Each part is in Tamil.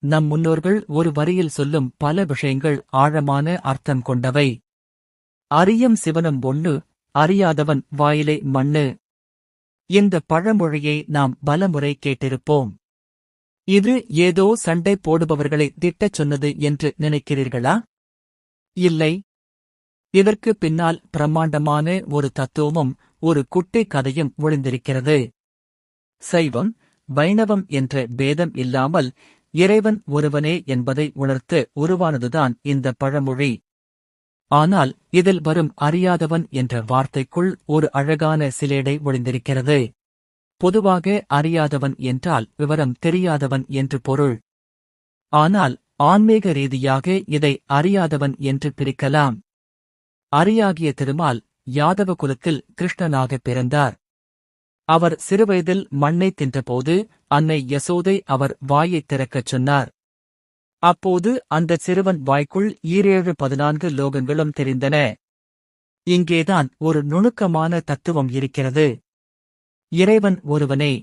நம் முன்னோர்கள் ஒரு வரியில் சொல்லும் பல விஷயங்கள் ஆழமான அர்த்தம் கொண்டவை. அறியும் சிவனும் ஒண்ணு, அறியாதவன் வாயிலே மண்ணு. இந்த பழமொழியை நாம் பலமுறை கேட்டிருப்போம். இது ஏதோ சண்டை போடுபவர்களை திட்டச் சொன்னது என்று நினைக்கிறீர்களா? இல்லை. இதற்கு பின்னால் பிரம்மாண்டமான ஒரு தத்துவமும் ஒரு குட்டி கதையும் ஒளிந்திருக்கிறது. சைவம், வைணவம் என்ற பேதம் இல்லாமல் இறைவன் ஒருவனே என்பதை உணர்த்த உருவானதுதான் இந்த பழமொழி. ஆனால் இதில் வரும் அறியாதவன் என்ற வார்த்தைக்குள் ஒரு அழகான சிலேடை ஒளிந்திருக்கிறது. பொதுவாக அறியாதவன் என்றால் விவரம் தெரியாதவன் என்று பொருள். ஆனால் ஆன்மீக ரீதியாக இதை அறியாதவன் என்று பிரிக்கலாம். அரியாகிய திருமால் யாதவ குலத்தில் கிருஷ்ணனாகப் பிறந்தார். அவர் சிறுவயதில் மண்ணை தின்றபோது அன்னை யசோதை அவர் வாயைத் திறக்கச் சொன்னார். அப்போது அந்த சிறுவன் வாய்க்குள் 14 லோகங்களும் தெரிந்தன. இங்கேதான் ஒரு நுணுக்கமான தத்துவம் இருக்கிறது. இறைவன் ஒருவனே.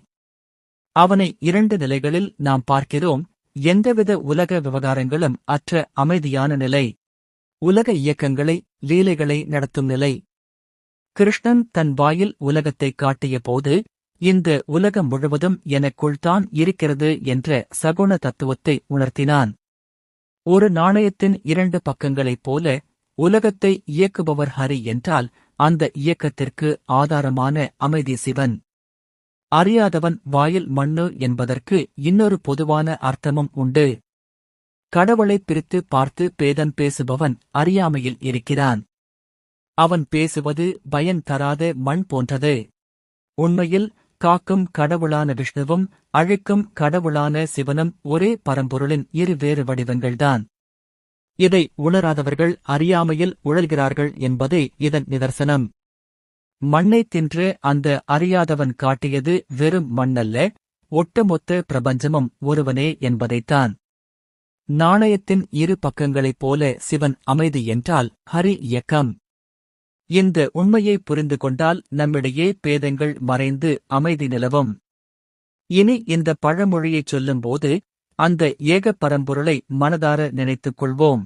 அவனை 2 நிலைகளில் நாம் பார்க்கிறோம். எந்தவித உலக விவகாரங்களும் அற்ற அமைதியான நிலை. உலக இயக்கங்களை, லீலைகளை நடத்தும் நிலை. கிருஷ்ணன் தன் வாயில் உலகத்தைக் காட்டிய போது, இந்த உலகம் முழுவதும் எனக்குள்தான் இருக்கிறது என்ற சகுண தத்துவத்தை உணர்த்தினான். ஒரு நாணயத்தின் 2 பக்கங்களைப் போல, உலகத்தை இயக்குபவர் ஹரி என்றால், அந்த இயக்கத்திற்கு ஆதாரமான அமைதி சிவன். அறியாதவன் வாயில் மண்ணு என்பதற்கு இன்னொரு பொதுவான அர்த்தமும் உண்டு. கடவுளைப் பிரித்து பார்த்து பேதம் பேசுபவன் அறியாமையில் இருக்கிறான். அவன் பேசுவது பயன் தராத மண் போன்றது. உண்மையில் காக்கும் கடவுளான விஷ்ணுவும் அழிக்கும் கடவுளான சிவனும் ஒரே பரம்பொருளின் 2 வேறு வடிவங்கள்தான். இதை உணராதவர்கள் அறியாமையில் உழல்கிறார்கள் என்பதே இதன் நிதர்சனம். மண்ணை தின்று அந்த அறியாதவன் காட்டியது வெறும் மண்ணல்ல, ஒட்டுமொத்த பிரபஞ்சமும் ஒருவனே என்பதைத்தான். நாணயத்தின் 2 பக்கங்களைப் போல சிவன் அமைதி என்றால் ஹரி இயக்கம். இந்த உண்மையை புரிந்து கொண்டால் நம்மிடையே பேதங்கள் மறைந்து அமைதி நிலவும். இனி இந்த பழமொழியைச் சொல்லும்போது அந்த ஏக பரம்பொருளை மனதார நினைத்துக் கொள்வோம்.